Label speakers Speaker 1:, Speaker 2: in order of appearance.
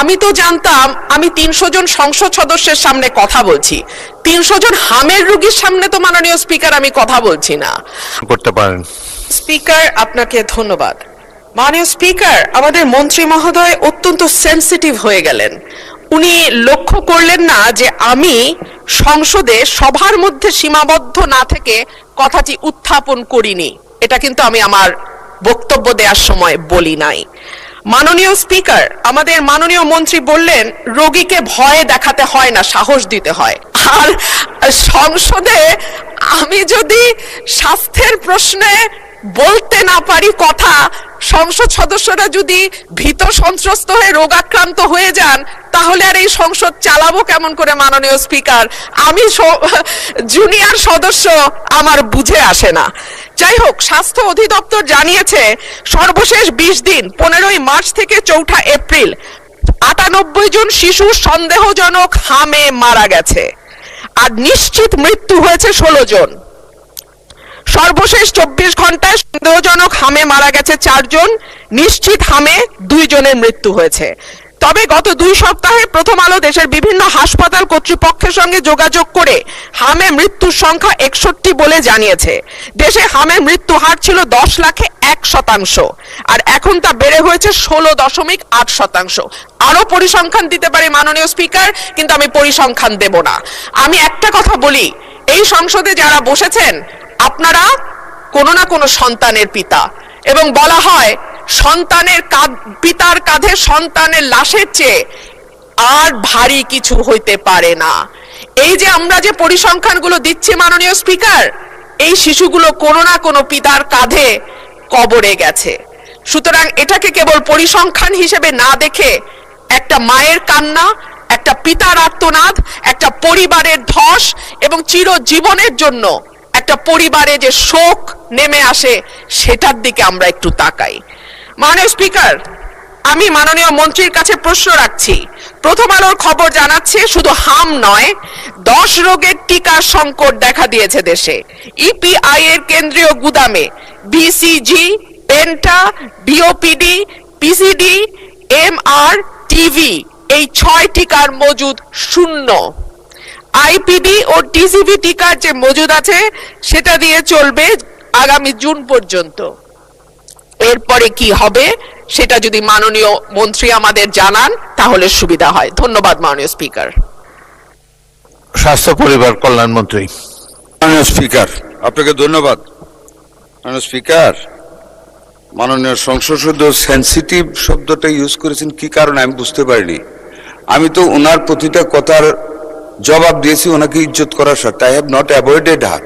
Speaker 1: আমি তো জানতাম আমি 300 জন সংসদ সদস্যের সামনে কথা বলছি, 300 জন হামের রোগীর সামনে তো মাননীয় স্পিকার আমি কথা বলছি না।
Speaker 2: করতে পারেন।
Speaker 1: স্পিকার, আপনাকে ধন্যবাদ। মাননীয় স্পিকার, আমাদের মন্ত্রী মহোদয় অত্যন্ত সেনসিটিভ হয়ে গেলেন। উনি লক্ষ্য করলেন না যে আমি সংসদে সবার মধ্যে সীমাবদ্ধ না থেকে কথাটি উত্থাপন করিনি। এটা কিন্তু আমি আমার বক্তব্য দেওয়ার সময় বলি নাই। মাননীয় স্পিকার, আমাদের মাননীয় মন্ত্রী বললেন রোগীকে ভয় দেখাতে হয় না, সাহস দিতে হয়। আর সংসদে আমি যদি স্বাস্থ্যের প্রশ্নে বলতে না পারি কথা, সংসদ সদস্যরা যদি ভীত সন্ত্রস্ত হয়ে রোগাক্রান্ত হয়ে যান, তাহলে আর এই সংসদ চালাবো কেমন করে মাননীয় স্পিকার? আমি জুনিয়র সদস্য, আমার বুঝে আসে না। যাই হোক, স্বাস্থ্য অধিদপ্তর জানিয়েছে সর্বশেষ 20 দিন 15ই মার্চ থেকে 4 এপ্রিল 98 জন শিশু সন্দেহজনক হামে মারা গেছে, আর নিশ্চিত মৃত্যু হয়েছে 16 জন। সর্বশেষ 24 ঘন্টায় সন্দেহজনক হামে মারা গেছে 4 জন, নিশ্চিত হামে 2 জনের মৃত্যু হয়েছে। তবে গত 2 সপ্তাহে প্রথম আলো দেশের বিভিন্ন হাসপাতাল কর্তৃপক্ষের সঙ্গে যোগাযোগ করে হামে মৃত্যুর সংখ্যা 61 বলে জানিয়েছে। দেশে হামে মৃত্যু হার ছিল 10 লাখে 1%, আর এখন তা বেড়ে হয়েছে 16.8%। আরো পরিসংখ্যান দিতে পারি মাননীয় স্পিকার, কিন্তু আমি পরিসংখ্যান দেব না। আমি একটা কথা বলি, এই সংসদে যারা বসেছেন আপনারা কোনো না কোনো সন্তানের পিতা, এবং বলা হয় সন্তানের পিতার কাঁধে সন্তানের লাশের চেয়ে আর ভারী কিছু হইতে পারে না। এই যে আমরা যে পরিসংখ্যানগুলো দিচ্ছি মাননীয় স্পিকার, এই শিশুগুলো কোনো না কোনো পিতার কাঁধে কবরে গেছে। সুতরাং এটাকে কেবল পরিসংখ্যান হিসেবে না দেখে একটা মায়ের কান্না, একটা পিতার আর্তনাদ, একটা পরিবারের ধস, এবং চিরজীবনের জন্য একটা পরিবারে যে শোক নেমে আসে, সেটার দিকে আমরা একটু তাকাই। মাননীয় স্পিকার, আমি মাননীয় মন্ত্রীর কাছে প্রশ্ন রাখছি। প্রথম আলোর খবর জানাচ্ছে শুধু হাম নয়, 10 রোগের টিকার সংকট দেখা দিয়েছে দেশে। ইপিআই এর কেন্দ্রীয় গুদামে BCG, penta, BOPD, PCD, MR, TV এই 6 টিকার মজুদ শূন্য। আইপিডি ও টিসিভি টিকার যে মজুদ আছে সেটা দিয়ে চলবে আগামী জুন পর্যন্ত। এরপরে কি হবে সেটা যদি মাননীয় মন্ত্রী আমাদের জানান তাহলে সুবিধা হয়। ধন্যবাদ মাননীয় স্পিকার।
Speaker 2: স্বাস্থ্য পরিবার কল্যাণ মন্ত্রী।
Speaker 3: মাননীয় স্পিকার, আপনাকে ধন্যবাদ। মাননীয় স্পিকার, মাননীয় সংসদ সদস্য সেনসিটিভ শব্দটা ইউজ করেছেন, কি কারণে আমি বুঝতে পারিনি। আমি তো ওনার প্রতিটা কথার জবাব দিয়েছি ওনাকে ইজ্জত করার সাথে। I have not avoided her.